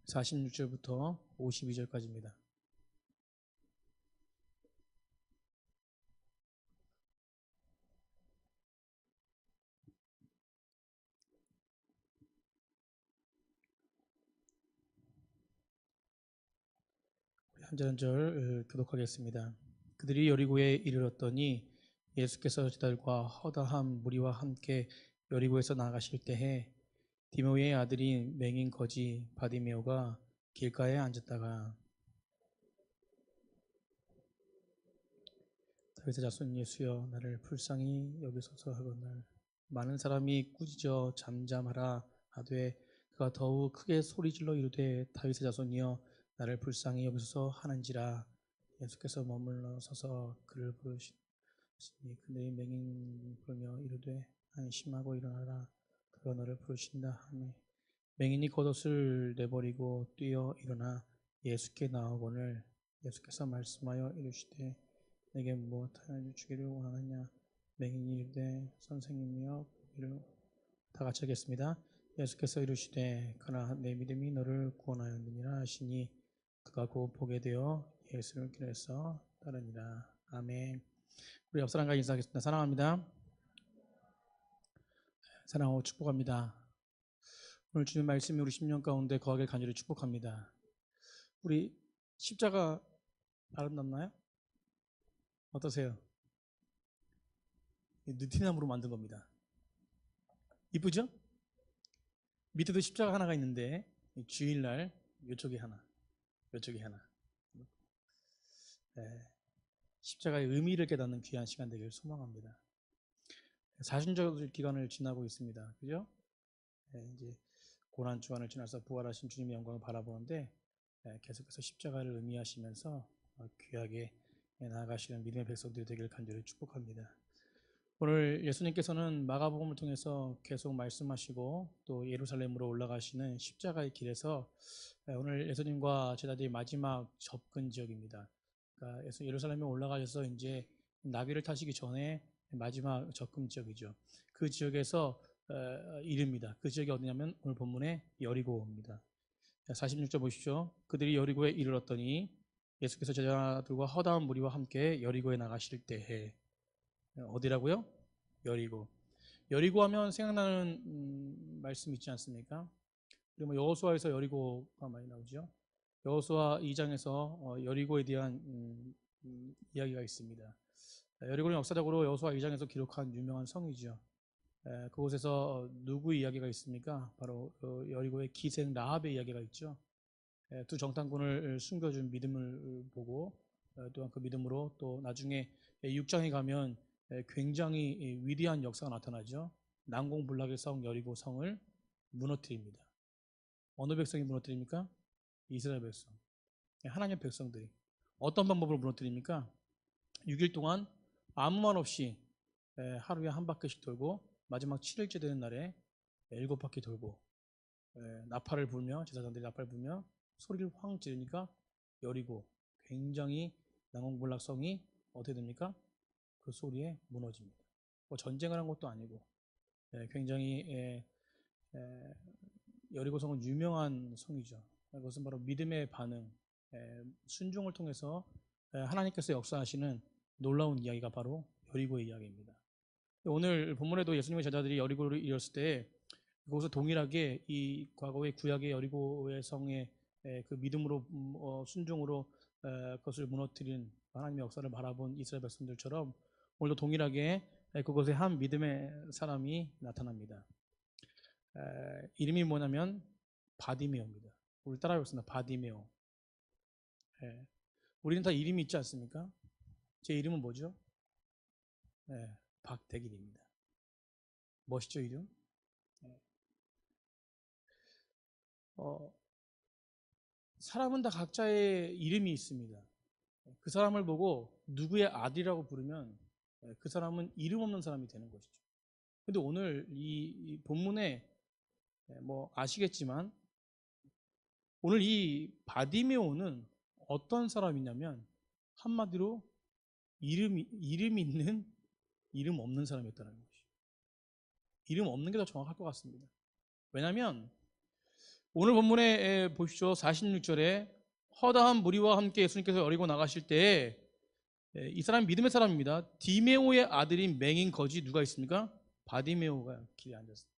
46절부터 52절까지입니다. 한 절 한 절 교독하겠습니다. 그들이 여리고에 이르렀더니 예수께서 저들과 허다한 무리와 함께 여리고에서 나가실 때에 디모의 아들인 맹인 거지 바디메오가 길가에 앉았다가 다윗의 자손 예수여 나를 불쌍히 여기소서 하거늘 많은 사람이 꾸짖어 잠잠하라 하되 그가 더욱 크게 소리질러 이르되 다윗의 자손이여 나를 불쌍히 여기소서 하는지라. 예수께서 머물러 서서 그를 부르시니 그들이 맹인 부르며 이르되 안심하고 일어나라 그가 너를 부르신다 하매 맹인이 겉옷을 내버리고 뛰어 일어나 예수께 나오거늘 예수께서 말씀하여 이르시되 내게 무엇하여 주기를 원하느냐. 맹인이 이르되 선생님이여 보기를. 다 같이 하겠습니다. 예수께서 이르시되 가나 내 믿음이 너를 구원하였느니라 하시니 그가 곧 보게 되어 예수를 길에서 따르니라. 아멘. 우리 옆 사람과 인사하겠습니다. 사랑합니다. 사랑하고 축복합니다. 오늘 주님 말씀이 우리 심령 가운데 거하길 간절히 축복합니다. 우리 십자가 아름답나요? 어떠세요? 느티나무로 만든 겁니다. 이쁘죠? 밑에도 십자가 하나가 있는데 주일날 이쪽에 하나, 이쪽에 하나. 십자가의 의미를 깨닫는 귀한 시간 되기를 소망합니다. 사순절 기간을 지나고 있습니다. 그죠? 이제 고난 주간을 지나서 부활하신 주님의 영광을 바라보는데 계속해서 십자가를 의미하시면서 귀하게 나아가시는 믿음의 백성들이 되기를 간절히 축복합니다. 오늘 예수님께서는 마가복음을 통해서 계속 말씀하시고 또 예루살렘으로 올라가시는 십자가의 길에서 오늘 예수님과 제자들의 마지막 접근 지역입니다. 그러니까 예루살렘에 올라가셔서 이제 나귀를 타시기 전에 마지막 접근 지역이죠. 그 지역에서 이릅니다. 그 지역이 어디냐면 오늘 본문의 여리고입니다. 46절 보십시오. 그들이 여리고에 이르렀더니 예수께서 제자들과 허다한 무리와 함께 여리고에 나가실 때에 어디라고요? 여리고. 여리고 하면 생각나는 말씀 있지 않습니까? 그리고 여호수아에서 여리고가 많이 나오죠. 여호수아 2장에서 여리고에 대한 이야기가 있습니다. 여리고는 역사적으로 여호수아 2장에서 기록한 유명한 성이죠. 그곳에서 누구 이야기가 있습니까? 바로 여리고의 기생 라합의 이야기가 있죠. 두 정탐꾼을 숨겨준 믿음을 보고 또한 그 믿음으로 또 나중에 6장에 가면 굉장히 위대한 역사가 나타나죠. 난공불락의 성 여리고 성을 무너뜨립니다. 어느 백성이 무너뜨립니까? 이스라엘 백성. 하나님의 백성들이. 어떤 방법으로 무너뜨립니까? 6일 동안 아무 말 없이 하루에 한 바퀴씩 돌고 마지막 7일째 되는 날에 7바퀴 돌고 나팔을 불며 제사장들이 나팔을 불며 소리를 확 지르니까 여리고 굉장히 난공불락 성이 어떻게 됩니까? 그 소리에 무너집니다. 뭐 전쟁을 한 것도 아니고 굉장히 여리고 성은 유명한 성이죠. 그것은 바로 믿음의 반응, 순종을 통해서 하나님께서 역사하시는 놀라운 이야기가 바로 여리고의 이야기입니다. 오늘 본문에도 예수님의 제자들이 여리고를 이뤘을 때 그것을 동일하게 이 과거의 구약의 여리고의 성의 그 믿음으로 순종으로 그것을 무너뜨린 하나님의 역사를 바라본 이스라엘 백성들처럼 오늘도 동일하게 그곳에 한 믿음의 사람이 나타납니다. 이름이 뭐냐면 바디메오입니다. 우리 따라해보겠습니다. 바디메오. 우리는 다 이름이 있지 않습니까? 제 이름은 뭐죠? 박대길입니다. 멋있죠, 이름? 사람은 다 각자의 이름이 있습니다. 그 사람을 보고 누구의 아들이라고 부르면 그 사람은 이름 없는 사람이 되는 것이죠. 근데 오늘 이 본문에 뭐 아시겠지만 오늘 이 바디메오는 어떤 사람이냐면 한마디로 이름 있는 이름 없는 사람이었다는 것이죠. 이름 없는 게 더 정확할 것 같습니다. 왜냐하면 오늘 본문에 보십시오. 46절에 허다한 무리와 함께 예수님께서 여리고 나가실 때 이 사람이 믿음의 사람입니다. 디메오의 아들인 맹인 거지 누가 있습니까? 바디메오가 길에 앉았습니다.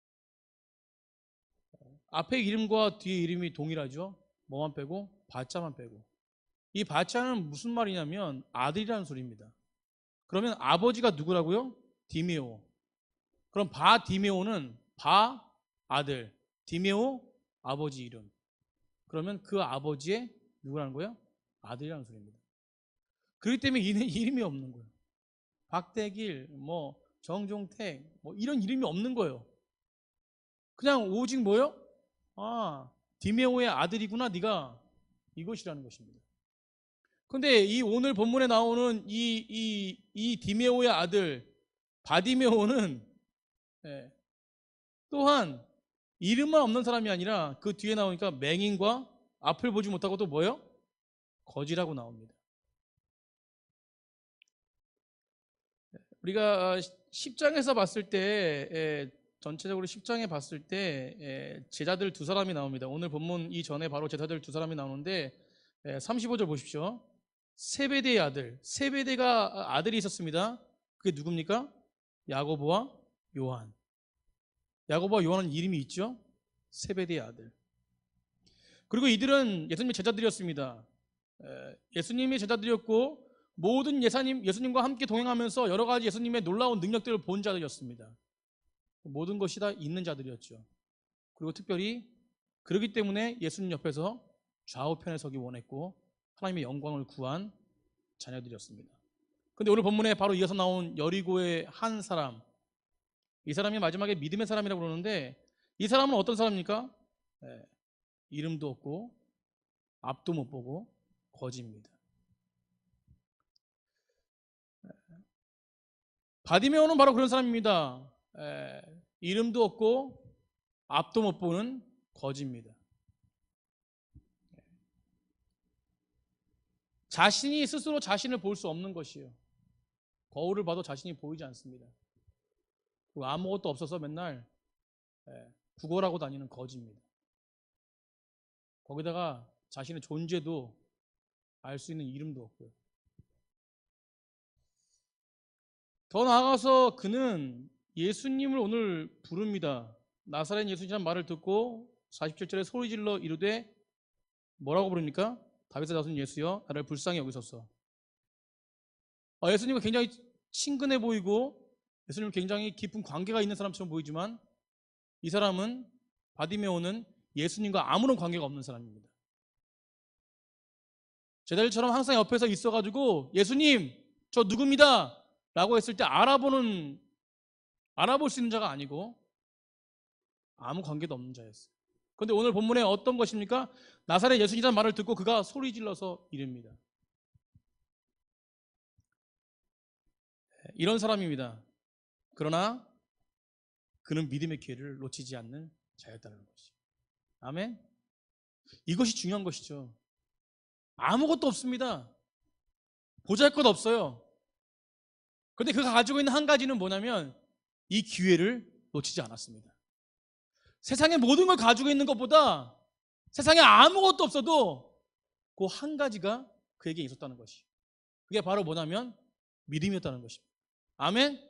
앞에 이름과 뒤에 이름이 동일하죠. 뭐만 빼고? 바자만 빼고. 이 바자는 무슨 말이냐면 아들이라는 소리입니다. 그러면 아버지가 누구라고요? 디메오. 그럼 바디메오는 바 아들, 디메오 아버지 이름. 그러면 그 아버지의 누구라는 거예요? 아들이라는 소리입니다. 그렇기 때문에 이름이 없는 거예요. 박대길, 뭐 정종택, 뭐 이런 이름이 없는 거예요. 그냥 오직 뭐요? 아, 디메오의 아들이구나 네가, 이것이라는 것입니다. 근데 이 오늘 본문에 나오는 이 디메오의 아들 바디메오는 또한 이름만 없는 사람이 아니라 그 뒤에 나오니까 맹인과 앞을 보지 못하고 또 뭐예요? 거지라고 나옵니다. 우리가 10장에서 봤을 때 전체적으로 10장에 봤을 때 제자들 두 사람이 나옵니다. 오늘 본문 이전에 바로 제자들 두 사람이 나오는데 35절 보십시오. 세베대의 아들, 세베대가 아들이 있었습니다. 그게 누굽니까? 야고보와 요한. 야고보와 요한은 이름이 있죠. 세베대의 아들. 그리고 이들은 예수님의 제자들이었습니다. 예수님의 제자들이었고 모든 예수님과 함께 동행하면서 여러 가지 예수님의 놀라운 능력들을 본 자들이었습니다. 모든 것이 다 있는 자들이었죠. 그리고 특별히 그렇기 때문에 예수님 옆에서 좌우편에 서기 원했고 하나님의 영광을 구한 자녀들이었습니다. 그런데 오늘 본문에 바로 이어서 나온 여리고의 한 사람, 이 사람이 마지막에 믿음의 사람이라고 그러는데 이 사람은 어떤 사람입니까? 이름도 없고 앞도 못 보고 거지입니다. 바디메오는 바로 그런 사람입니다. 이름도 없고 앞도 못 보는 거지입니다. 자신이 스스로 자신을 볼 수 없는 것이에요. 거울을 봐도 자신이 보이지 않습니다. 그리고 아무것도 없어서 맨날 구걸하고 다니는 거지입니다. 거기다가 자신의 존재도 알 수 있는 이름도 없고요. 더 나아가서 그는 예수님을 오늘 부릅니다. 나사렛 예수님이라는 말을 듣고 47절에 소리질러 이르되 뭐라고 부릅니까? 다윗의 자손 예수여 나를 불쌍히 여기소서. 예수님은 굉장히 친근해 보이고 예수님은 굉장히 깊은 관계가 있는 사람처럼 보이지만 이 사람은 바디메오는 예수님과 아무런 관계가 없는 사람입니다. 제자들처럼 항상 옆에서 있어가지고 예수님 저 누굽니다 라고 했을 때 알아볼 수 있는 자가 아니고 아무 관계도 없는 자였어요. 그런데 오늘 본문에 어떤 것입니까? 나사렛 예수님이라는 말을 듣고 그가 소리 질러서 이릅니다. 이런 사람입니다. 그러나 그는 믿음의 기회를 놓치지 않는 자였다는 것이죠. 아멘. 이것이 중요한 것이죠. 아무것도 없습니다. 보잘것 없어요. 그런데 그가 가지고 있는 한 가지는 뭐냐면 이 기회를 놓치지 않았습니다. 세상의 모든 걸 가지고 있는 것보다 세상에 아무것도 없어도 그 한 가지가 그에게 있었다는 것이, 그게 바로 뭐냐면 믿음이었다는 것입니다. 아멘.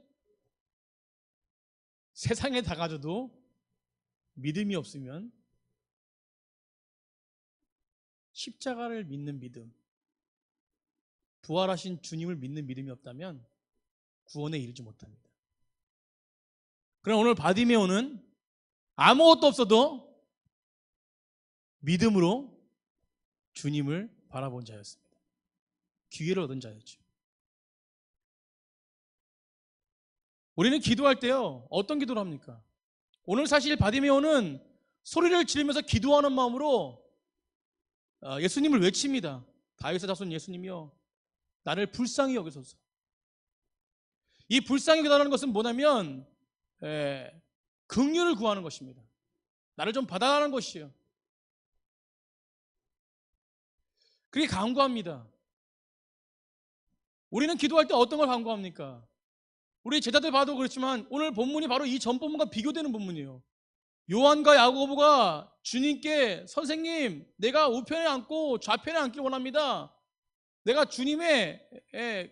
세상에 다 가져도 믿음이 없으면, 십자가를 믿는 믿음, 부활하신 주님을 믿는 믿음이 없다면 구원에 이르지 못합니다. 그럼 오늘 바디메오는 아무것도 없어도 믿음으로 주님을 바라본 자였습니다. 기회를 얻은 자였죠. 우리는 기도할 때요, 어떤 기도를 합니까? 오늘 사실 바디메오는 소리를 지르면서 기도하는 마음으로 예수님을 외칩니다. 다윗의 자손 예수님이여 나를 불쌍히 여기소서. 이 불쌍히 여기다라는 것은 뭐냐면 긍휼을 구하는 것입니다. 나를 좀 받아라는 것이에요. 그게 간구합니다. 우리는 기도할 때 어떤 걸 간구합니까? 우리 제자들 봐도 그렇지만 오늘 본문이 바로 이 전 본문과 비교되는 본문이에요. 요한과 야고보가 주님께 선생님, 내가 우편에 앉고 좌편에 앉길 원합니다. 내가 주님의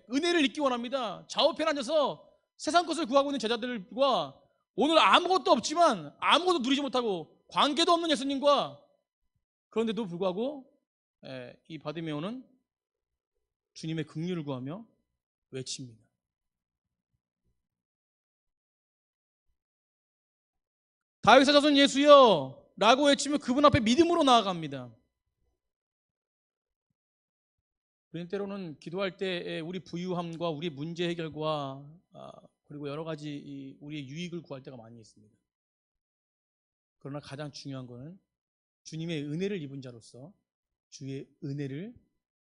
은혜를 잊기 원합니다. 좌우편에 앉아서 세상 것을 구하고 있는 제자들과 오늘 아무것도 없지만 아무것도 누리지 못하고 관계도 없는 예수님과, 그런데도 불구하고 이 바디메오는 주님의 긍휼을 구하며 외칩니다. 다윗의 자손 예수여 라고 외치며 그분 앞에 믿음으로 나아갑니다. 우리는 때로는 기도할 때 우리 부유함과 우리 문제 해결과 그리고 여러 가지 우리의 유익을 구할 때가 많이 있습니다. 그러나 가장 중요한 것은 주님의 은혜를 입은 자로서 주의 은혜를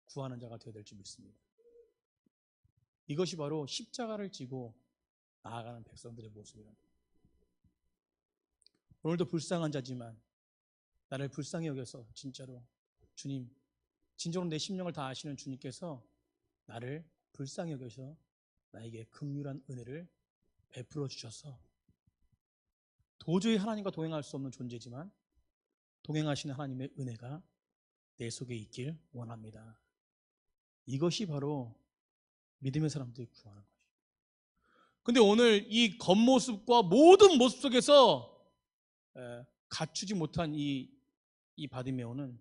구하는 자가 되어야 될 줄 믿습니다. 이것이 바로 십자가를 지고 나아가는 백성들의 모습이랍니다. 오늘도 불쌍한 자지만 나를 불쌍히 여겨서 진짜로 주님, 진정으로 내 심령을 다 아시는 주님께서 나를 불쌍히 여겨서 나에게 긍휼한 은혜를 베풀어 주셔서 도저히 하나님과 동행할 수 없는 존재지만 동행하시는 하나님의 은혜가 내 속에 있길 원합니다. 이것이 바로 믿음의 사람들이 구하는 것이죠. 근데 오늘 이 겉모습과 모든 모습 속에서 갖추지 못한 이 바디메오는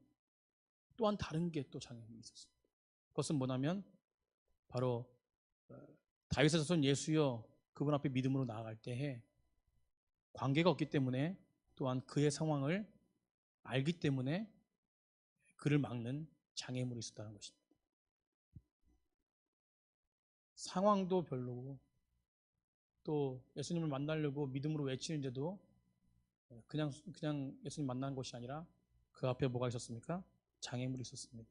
또한 다른 게 또 장애물이 있었습니다. 그것은 뭐냐면 바로 다윗의 자손 예수여 그분 앞에 믿음으로 나아갈 때에 관계가 없기 때문에 또한 그의 상황을 알기 때문에 그를 막는 장애물이 있었다는 것입니다. 상황도 별로고 또 예수님을 만나려고 믿음으로 외치는데도 그냥 예수님 만난 것이 아니라 그 앞에 뭐가 있었습니까? 장애물이 있었습니다.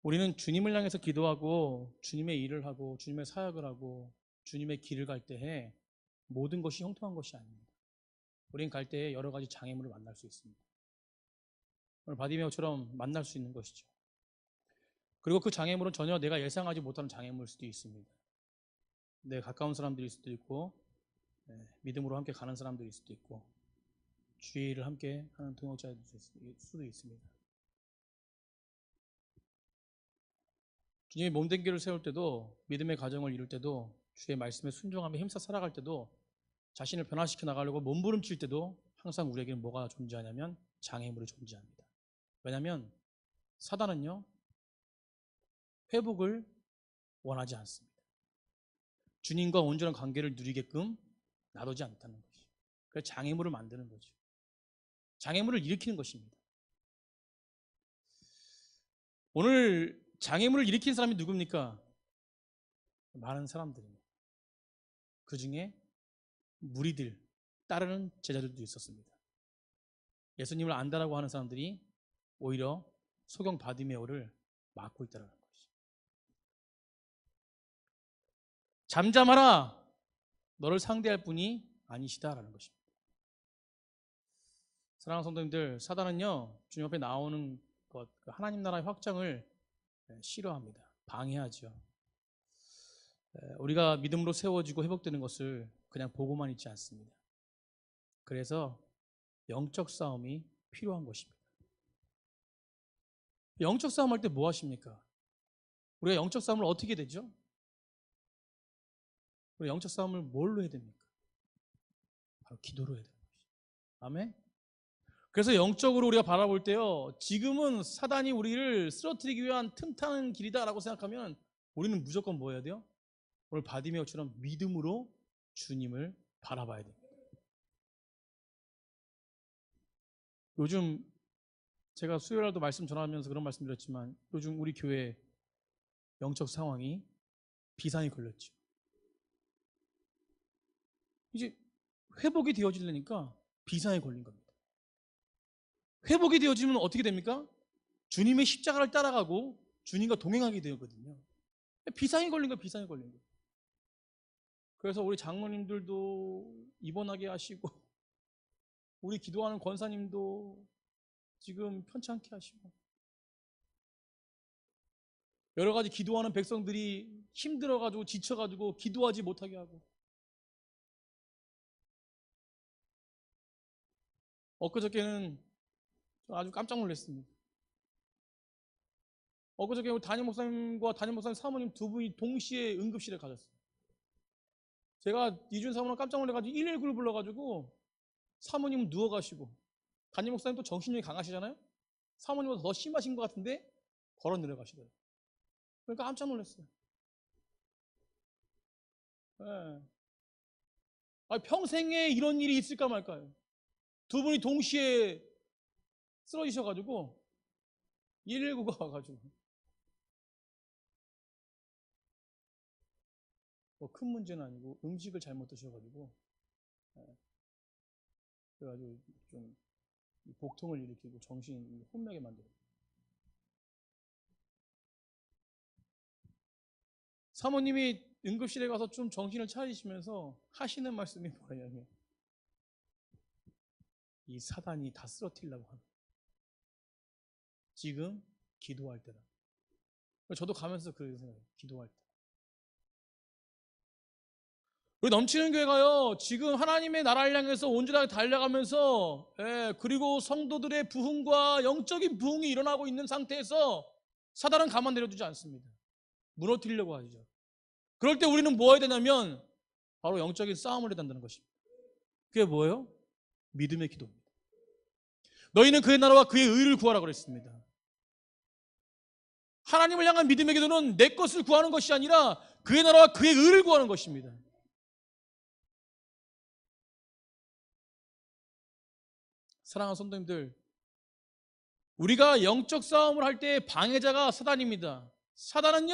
우리는 주님을 향해서 기도하고 주님의 일을 하고 주님의 사역을 하고 주님의 길을 갈 때에 모든 것이 형통한 것이 아닙니다. 우리는 갈 때에 여러 가지 장애물을 만날 수 있습니다. 오늘 바디메오처럼 만날 수 있는 것이죠. 그리고 그 장애물은 전혀 내가 예상하지 못하는 장애물일 수도 있습니다. 내 가까운 사람들일 수도 있고 믿음으로 함께 가는 사람들일 수도 있고 주의 일을 함께 하는 동역자일 수도 있습니다. 주님의 몸된 길을 세울 때도 믿음의 가정을 이룰 때도 주의 말씀에 순종하며 힘써 살아갈 때도 자신을 변화시켜 나가려고 몸부림칠 때도 항상 우리에게는 뭐가 존재하냐면 장애물이 존재합니다. 왜냐하면 사단은요 회복을 원하지 않습니다. 주님과 온전한 관계를 누리게끔 놔두지 않다는 것이죠. 그래서 장애물을 만드는 거죠. 장애물을 일으키는 것입니다. 오늘 장애물을 일으킨 사람이 누굽니까? 많은 사람들입니다. 그 중에 무리들, 따르는 제자들도 있었습니다. 예수님을 안다라고 하는 사람들이 오히려 소경 바디메오를 막고 있다는 것이죠. 잠잠하라! 너를 상대할 분이 아니시다라는 것입니다. 사랑하는 성도님들, 사단은요 주님 앞에 나오는 것, 하나님 나라의 확장을 싫어합니다. 방해하죠. 우리가 믿음으로 세워지고 회복되는 것을 그냥 보고만 있지 않습니다. 그래서 영적 싸움이 필요한 것입니다. 영적 싸움 할 때 뭐 하십니까? 우리가 영적 싸움을 어떻게 되죠? 우리 영적 싸움을 뭘로 해야 됩니까? 바로 기도로 해야 됩니다. 아멘? 그래서 영적으로 우리가 바라볼 때요 지금은 사단이 우리를 쓰러뜨리기 위한 틈타는 길이다라고 생각하면 우리는 무조건 뭐 해야 돼요? 오늘 바디메오처럼 믿음으로 주님을 바라봐야 됩니다. 요즘 제가 수요일날도 말씀 전하면서 그런 말씀 드렸지만 요즘 우리 교회 영적 상황이 비상이 걸렸죠. 이제 회복이 되어지려니까 비상이 걸린 겁니다. 회복이 되어지면 어떻게 됩니까? 주님의 십자가를 따라가고 주님과 동행하게 되거든요. 비상이 걸린 거예요. 비상이 걸린 거예요. 그래서 우리 장로님들도 입원하게 하시고 우리 기도하는 권사님도 지금 편찮게 하시고 여러 가지 기도하는 백성들이 힘들어가지고 지쳐가지고 기도하지 못하게 하고 엊그저께는 아주 깜짝 놀랐습니다. 엊그저께 우리 담임 목사님과 담임 목사님 사모님 두 분이 동시에 응급실에 가셨어요. 제가 이준 사모님 깜짝 놀라가지고 119를 불러가지고 사모님은 누워가시고 담임 목사님 또 정신력이 강하시잖아요. 사모님보다 더 심하신 것 같은데 걸어 내려가시더라고요. 그러니까 깜짝 놀랐어요. 네. 평생에 이런 일이 있을까 말까요. 두 분이 동시에 쓰러지셔가지고 119가 와가지고 뭐 큰 문제는 아니고 음식을 잘못 드셔가지고 그래가지고 좀 복통을 일으키고 정신이 혼미하게 만들어요. 사모님이 응급실에 가서 좀 정신을 차리시면서 하시는 말씀이 뭐냐면 이 사단이 다 쓰러뜨리려고 하는 지금 기도할 때다. 저도 가면서 그런 생각해요. 기도할 때. 우리 넘치는 교회가요, 지금 하나님의 나라를 향해서 온전하게 달려가면서, 그리고 성도들의 부흥과 영적인 부흥이 일어나고 있는 상태에서 사단은 가만 내려두지 않습니다. 무너뜨리려고 하죠. 그럴 때 우리는 뭐 해야 되냐면 바로 영적인 싸움을 해야 된다는 것입니다. 그게 뭐예요? 믿음의 기도입니다. 너희는 그의 나라와 그의 의를 구하라 그랬습니다. 하나님을 향한 믿음의 기도는 내 것을 구하는 것이 아니라 그의 나라와 그의 의를 구하는 것입니다. 사랑하는 성도님들, 우리가 영적 싸움을 할 때 방해자가 사단입니다. 사단은요,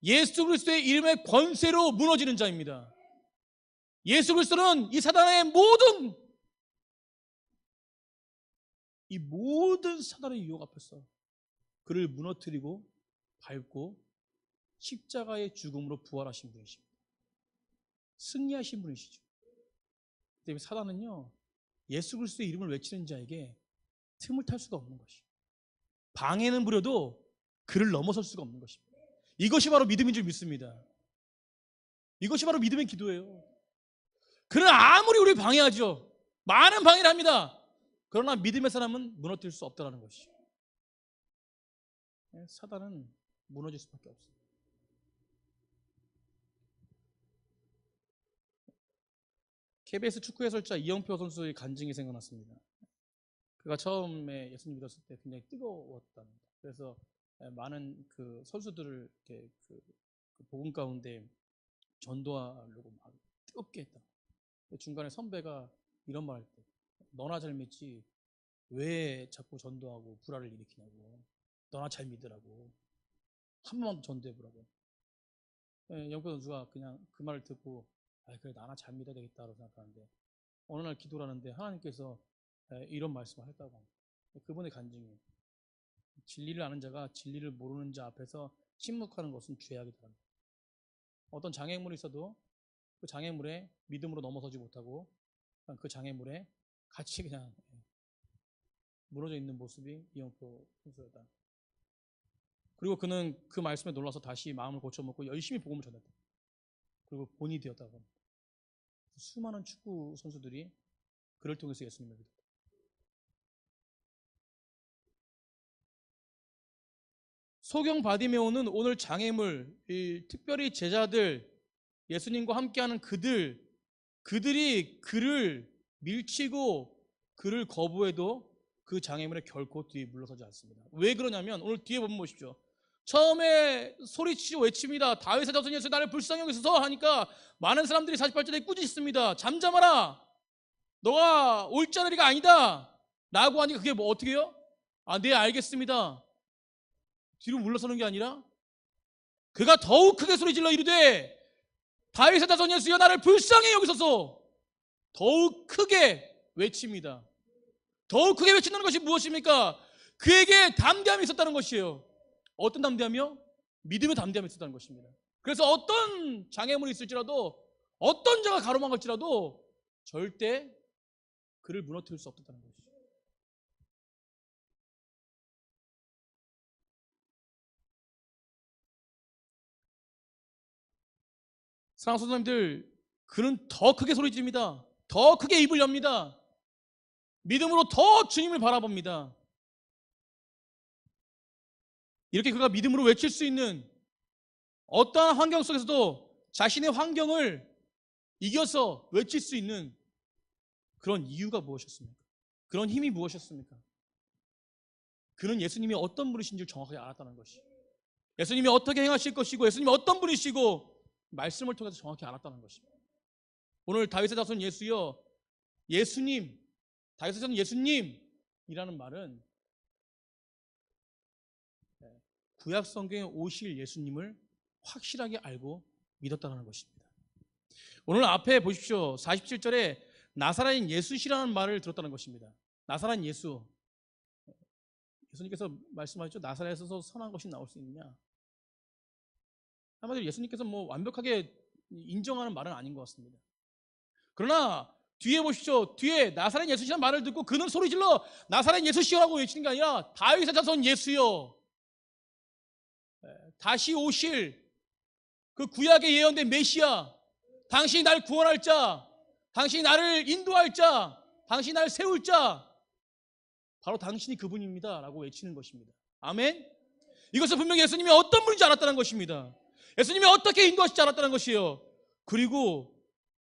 예수 그리스도의 이름의 권세로 무너지는 자입니다. 예수 그리스도는 이 사단의 모든 사단의 유혹 앞에서 그를 무너뜨리고 밟고 십자가의 죽음으로 부활하신 분이십니다. 승리하신 분이시죠. 그때문에 사단은요, 예수 그리스도의 이름을 외치는 자에게 틈을 탈 수가 없는 것이에요. 방해는 부려도 그를 넘어설 수가 없는 것입니다. 이것이 바로 믿음인 줄 믿습니다. 이것이 바로 믿음의 기도예요. 그러나 아무리 우리 방해하죠. 많은 방해를 합니다. 그러나 믿음의 사람은 무너뜨릴 수 없다는 것이죠. 사단은 무너질 수밖에 없어요. KBS 축구 해설자 이영표 선수의 간증이 생각났습니다. 그가 처음에 예수 믿었을 때 굉장히 뜨거웠답니다. 그래서 많은 그 선수들을 이렇게 그 복음 가운데 전도하려고 막 뜨겁게 했다. 중간에 선배가 이런 말 할 때, 너나 잘 믿지 왜 자꾸 전도하고 불화를 일으키냐고, 너나 잘 믿으라고, 한 번만 더 전도해보라고. 영표 선수가 그냥 그 말을 듣고 그래 나나 잘 믿어야 되겠다고 생각하는데 어느 날 기도를 하는데 하나님께서 이런 말씀을 했다고 합니다. 그분의 간증이에요. 진리를 아는 자가 진리를 모르는 자 앞에서 침묵하는 것은 죄악이다. 어떤 장애물이 있어도 그 장애물에 믿음으로 넘어서지 못하고 그 장애물에 같이 그냥 무너져 있는 모습이 이영표 선수였다. 그리고 그는 그 말씀에 놀라서 다시 마음을 고쳐먹고 열심히 복음을 전했다. 그리고 본이 되었다고 합니다. 수많은 축구 선수들이 그를 통해서 예수님을 믿었다. 소경 바디메오는 오늘 장애물, 특별히 제자들, 예수님과 함께하는 그들이 그를 밀치고 그를 거부해도 그 장애물에 결코 뒤에 물러서지 않습니다. 왜 그러냐면 오늘 뒤에 보면 보십시오. 처음에 소리치고 외칩니다. 다윗의 자손 예수 나를 불쌍히 여기소서 하니까 많은 사람들이 48절에 꾸짖습니다. 잠잠하라. 너가 옳지 아니다. 라고 하니까 그게 뭐 어떻게 해요? 네 알겠습니다. 뒤로 물러서는 게 아니라 그가 더욱 크게 소리질러 이르되 다윗의 자손 예수여 나를 불쌍히 여기소서. 더욱 크게 외칩니다. 더욱 크게 외치는 것이 무엇입니까? 그에게 담대함이 있었다는 것이에요. 어떤 담대함이요? 믿음의 담대함이 있었다는 것입니다. 그래서 어떤 장애물이 있을지라도 어떤 자가 가로막을지라도 절대 그를 무너뜨릴 수 없었다는 것이죠. 사랑하는 성도님들, 그는 더 크게 소리 지릅니다. 더 크게 입을 엽니다. 믿음으로 더 주님을 바라봅니다. 이렇게 그가 믿음으로 외칠 수 있는 어떠한 환경 속에서도 자신의 환경을 이겨서 외칠 수 있는 그런 이유가 무엇이었습니까? 그런 힘이 무엇이었습니까? 그는 예수님이 어떤 분이신지 정확하게 알았다는 것이, 예수님이 어떻게 행하실 것이고 예수님이 어떤 분이시고 말씀을 통해서 정확히 알았다는 것입니다. 오늘 다윗의 자손 예수여, 예수님, 다윗의 자손 예수님이라는 말은 구약 성경에 오실 예수님을 확실하게 알고 믿었다는 것입니다. 오늘 앞에 보십시오. 47절에 나사렛인 예수시라는 말을 들었다는 것입니다. 나사렛 예수. 예수님께서 말씀하셨죠. 나사렛에서 선한 것이 나올 수 있느냐. 한마디로 예수님께서 완벽하게 인정하는 말은 아닌 것 같습니다. 그러나 뒤에 보십시오. 뒤에 나사렛 예수시라는 말을 듣고 그는 소리질러 나사렛 예수시라고 외치는 게 아니라 다윗의 자손 예수여, 다시 오실 그 구약에 예언된 메시아, 당신이 날 구원할 자, 당신이 나를 인도할 자, 당신이 나를 세울 자, 바로 당신이 그분입니다 라고 외치는 것입니다. 아멘. 이것은 분명히 예수님이 어떤 분인지 알았다는 것입니다. 예수님이 어떻게 인도하실지 알았다는 것이에요. 그리고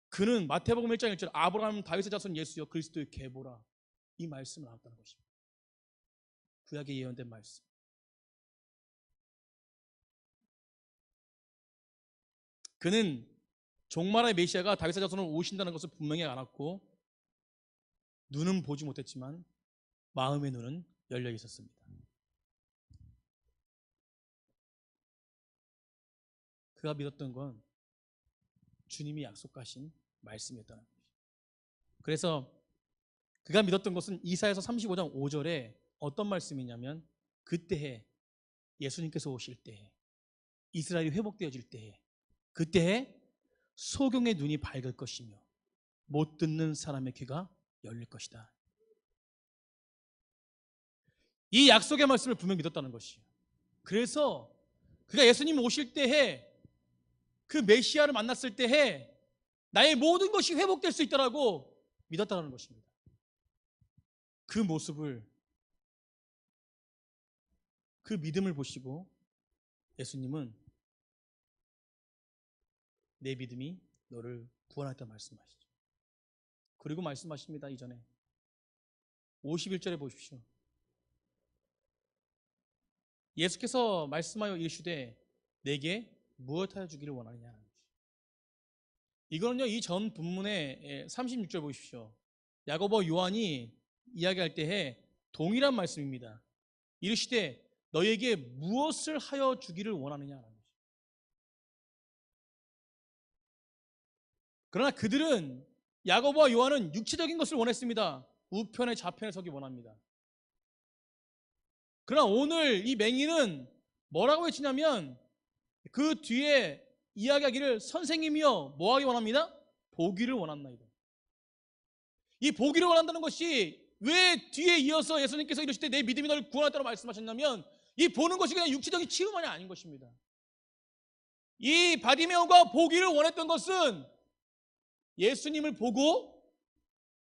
그는 마태복음 1장 1절 아브라함 다윗의 자손 예수여 그리스도의 계보라, 이 말씀을 알았다는 것입니다. 구약에 예언된 말씀. 그는 종말의 메시아가 다윗의 자손으로 오신다는 것을 분명히 알았고 눈은 보지 못했지만 마음의 눈은 열려 있었습니다. 그가 믿었던 건 주님이 약속하신 말씀이었다는 것이죠. 그래서 그가 믿었던 것은 이사야서 35장 5절에 어떤 말씀이냐면 그때에 예수님께서 오실 때에 이스라엘이 회복되어질 때에 그때에 소경의 눈이 밝을 것이며 못 듣는 사람의 귀가 열릴 것이다. 이 약속의 말씀을 분명히 믿었다는 것이에요. 그래서 그가 예수님 오실 때에 그 메시아를 만났을 때에 나의 모든 것이 회복될 수 있다라고 믿었다는 것입니다. 그 모습을, 그 믿음을 보시고 예수님은 내 믿음이 너를 구원하였다 말씀하시죠. 그리고 말씀하십니다. 이전에 51절에 보십시오. 예수께서 말씀하여 이르시되 내게 무엇하여 주기를 원하느냐. 이거는요, 이 전 본문의 36절 보십시오. 야고보 요한이 이야기할 때에 동일한 말씀입니다. 이르시되 너에게 무엇을 하여 주기를 원하느냐. 그러나 그들은, 야고보와 요한은 육체적인 것을 원했습니다. 우편에 좌편에 서기 원합니다. 그러나 오늘 이 맹인은 뭐라고 외치냐면 그 뒤에 이야기하기를 선생님이여 뭐하기 원합니다? 보기를 원합니다. 이 보기를 원한다는 것이 왜 뒤에 이어서 예수님께서 이르실 때 내 믿음이 너를 구원하였다고 말씀하셨냐면 이 보는 것이 그냥 육체적인 치유만이 아닌 것입니다. 이 바디메오가 보기를 원했던 것은 예수님을 보고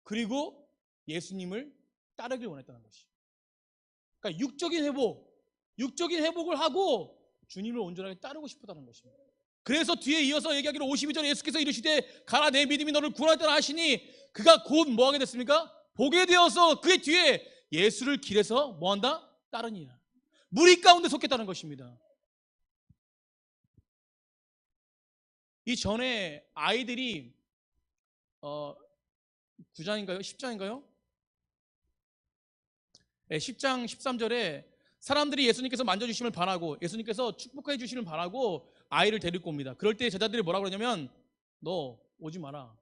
그리고 예수님을 따르길 원했다는 것이죠. 그러니까 육적인 회복을 하고 주님을 온전하게 따르고 싶었다는 것입니다. 그래서 뒤에 이어서 얘기하기로 52절에 예수께서 이르시되 가라 내 믿음이 너를 구원하였다 하시니 그가 곧 뭐하게 됐습니까? 보게 되어서 그의 뒤에 예수를 길에서 뭐한다? 따르니라. 무리 가운데 속했다는 것입니다. 이 전에 아이들이 9장인가요? 10장인가요? 네, 10장 13절에 사람들이 예수님께서 만져주심을 바라고 예수님께서 축복해 주시를 바라고 아이를 데리고 옵니다. 그럴 때 제자들이 뭐라고 그러냐면 너 오지 마라.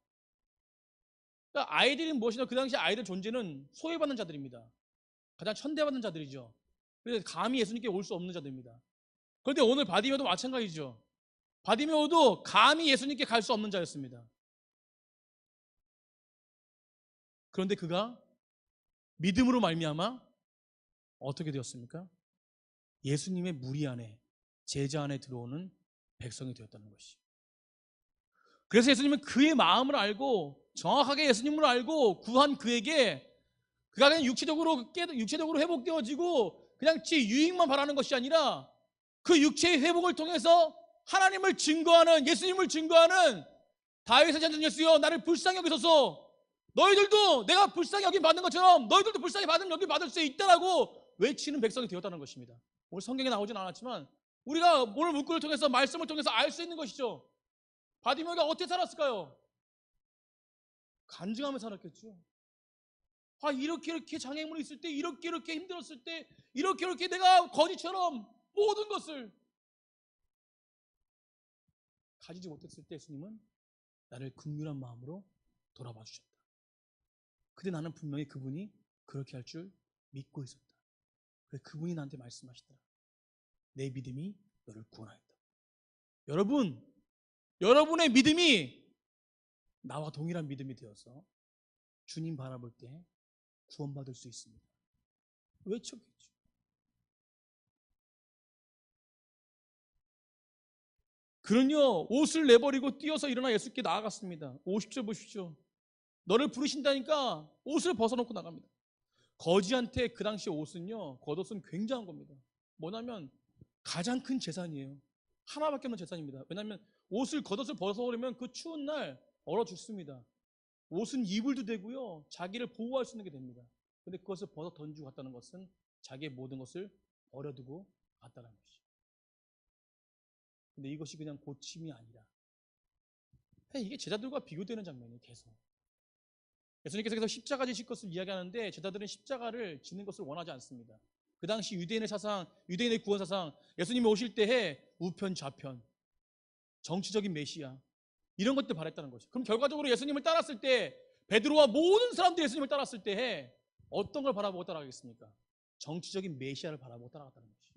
그러니까 아이들이 무엇이냐, 그 당시 아이들 존재는 소외받는 자들입니다. 가장 천대받는 자들이죠. 그래서 감히 예수님께 올 수 없는 자들입니다. 그런데 오늘 바디메오도 마찬가지죠. 바디메오도 감히 예수님께 갈 수 없는 자였습니다. 그런데 그가 믿음으로 말미암아 어떻게 되었습니까? 예수님의 무리 안에, 제자 안에 들어오는 백성이 되었다는 것이죠. 그래서 예수님은 그의 마음을 알고 정확하게 예수님을 알고 구한 그에게 그가 그냥 육체적으로 회복되어지고 그냥 지 유익만 바라는 것이 아니라 그 육체의 회복을 통해서 하나님을 증거하는, 예수님을 증거하는 다윗의 자손 예수여 나를 불쌍히 여기소서. 너희들도 내가 불쌍히 여김 받는 것처럼 너희들도 불쌍히 여김 받을 수 있다라고 외치는 백성이 되었다는 것입니다. 오늘 성경에 나오진 않았지만 우리가 오늘 문구를 통해서, 말씀을 통해서 알 수 있는 것이죠. 바디메오가 어떻게 살았을까요? 간증하며 살았겠죠. 이렇게 장애물이 있을 때, 이렇게 힘들었을 때, 이렇게 내가 거지처럼 모든 것을 가지지 못했을 때 예수님은 나를 긍휼한 마음으로 돌아봐 주셨다. 근데 나는 분명히 그분이 그렇게 할 줄 믿고 있었다. 그래서 그분이 나한테 말씀하시더라. 내 믿음이 너를 구원하였다. 여러분, 여러분의 믿음이 나와 동일한 믿음이 되어서 주님 바라볼 때 구원받을 수 있습니다. 외쳤겠죠. 그는요, 옷을 내버리고 뛰어서 일어나 예수께 나아갔습니다. 50절 보십시오. 너를 부르신다니까 옷을 벗어놓고 나갑니다. 거지한테 그 당시 옷은요, 겉옷은 굉장한 겁니다. 뭐냐면 가장 큰 재산이에요. 하나밖에 없는 재산입니다. 왜냐하면 겉옷을 벗어버리면 그 추운 날 얼어 죽습니다. 옷은 이불도 되고요, 자기를 보호할 수 있는 게 됩니다. 근데 그것을 벗어 던지고 갔다는 것은 자기의 모든 것을 버려두고 갔다는 것이죠. 근데 이것이 그냥 고침이 아니라 이게 제자들과 비교되는 장면이에요. 계속 예수님께서 계속 십자가 지실 것을 이야기하는데 제자들은 십자가를 지는 것을 원하지 않습니다. 그 당시 유대인의 사상, 유대인의 구원 사상, 예수님이 오실 때에 우편 좌편, 정치적인 메시아 이런 것들 바랬다는 거죠. 그럼 결과적으로 예수님을 따랐을 때, 베드로와 모든 사람들이 예수님을 따랐을 때에 어떤 걸 바라보고 따라가겠습니까? 정치적인 메시아를 바라보고 따라갔다는 거죠.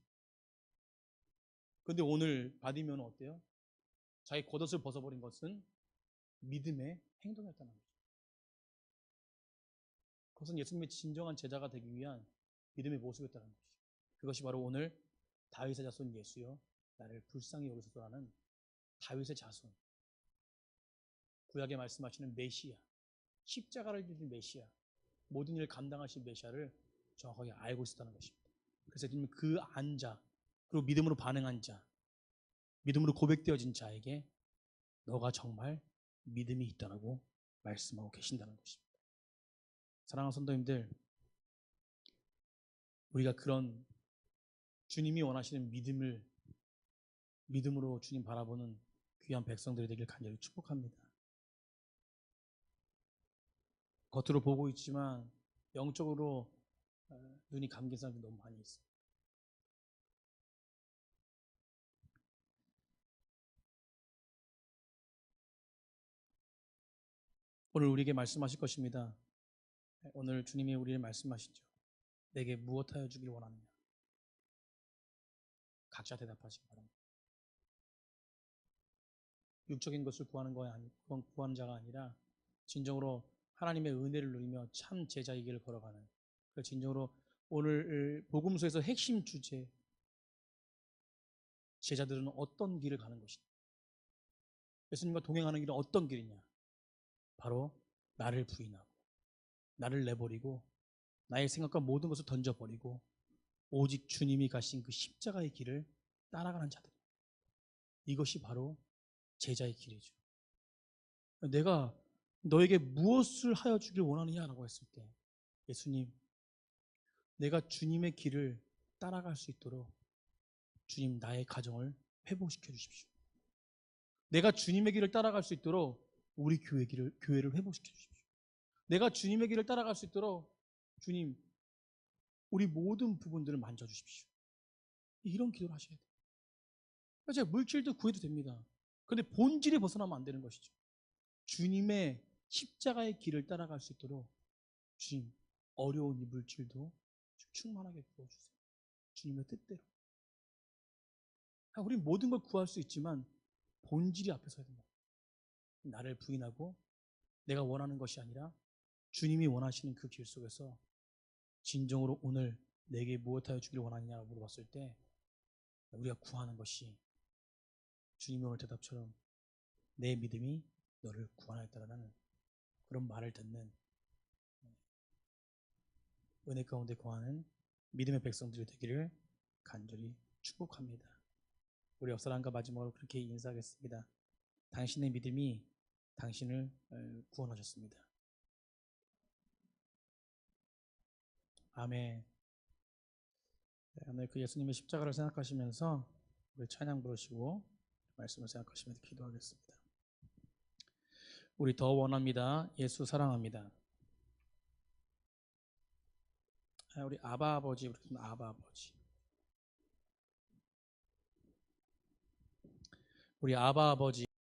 그런데 오늘 바디메오는 어때요? 자기 겉옷을 벗어버린 것은 믿음의 행동이었다는 거죠. 그것은 예수님의 진정한 제자가 되기 위한 믿음의 모습이었다는 것이죠. 그것이 바로 오늘 다윗의 자손 예수여 나를 불쌍히 여기소서라는 다윗의 자손, 구약에 말씀하시는 메시아, 십자가를 지신 메시아, 모든 일을 감당하신 메시아를 정확하게 알고 있었다는 것입니다. 그래서 예수님은 그 안자, 그리고 믿음으로 반응한 자, 믿음으로 고백되어진 자에게 너가 정말 믿음이 있다라고 말씀하고 계신다는 것입니다. 사랑하는 성도님들, 우리가 그런 주님이 원하시는 믿음으로 주님 바라보는 귀한 백성들이 되길 간절히 축복합니다. 겉으로 보고 있지만 영적으로 눈이 감긴 사람들이 너무 많이 있어요. 오늘 우리에게 말씀하실 것입니다. 오늘 주님이 우리에게 말씀하시죠. 내게 무엇하여 주길 원하느냐? 각자 대답하시기 바랍니다. 육적인 것을 구하는 그건 구하는 자가 아니라 진정으로 하나님의 은혜를 누리며 참 제자의 길을 걸어가는, 그 진정으로 오늘 복음서에서 핵심 주제, 제자들은 어떤 길을 가는 것이냐? 예수님과 동행하는 길은 어떤 길이냐? 바로 나를 부인하고 나를 내버리고 나의 생각과 모든 것을 던져버리고 오직 주님이 가신 그 십자가의 길을 따라가는 자들. 이것이 바로 제자의 길이죠. 내가 너에게 무엇을 하여 주길 원하느냐라고 했을 때 예수님, 내가 주님의 길을 따라갈 수 있도록 주님 나의 가정을 회복시켜 주십시오. 내가 주님의 길을 따라갈 수 있도록 우리 교회를 회복시켜 주십시오. 내가 주님의 길을 따라갈 수 있도록 주님 우리 모든 부분들을 만져주십시오. 이런 기도를 하셔야 돼요. 제가 물질도 구해도 됩니다. 그런데 본질이 벗어나면 안 되는 것이죠. 주님의 십자가의 길을 따라갈 수 있도록 주님 어려운 이 물질도 충만하게 부어주세요. 주님의 뜻대로. 우리 모든 걸 구할 수 있지만 본질이 앞에 서야 된다. 나를 부인하고 내가 원하는 것이 아니라 주님이 원하시는 그 길 속에서 진정으로 오늘 내게 무엇하여 주길 원하느냐고 물어봤을 때 우리가 구하는 것이 주님의 오늘 대답처럼 내 믿음이 너를 구원하였다라는 그런 말을 듣는 은혜 가운데 거하는 믿음의 백성들이 되기를 간절히 축복합니다. 우리 옆 사람과 마지막으로 그렇게 인사하겠습니다. 당신의 믿음이 당신을 구원하셨습니다. 아멘. 네, 오늘 그 예수님의 십자가를 생각하시면서 우리 찬양 부르시고 말씀을 생각하시면서 기도하겠습니다. 우리 더 원합니다. 예수 사랑합니다. 우리 아바 아버지, 우리 아바 아버지. 우리 아바 아버지.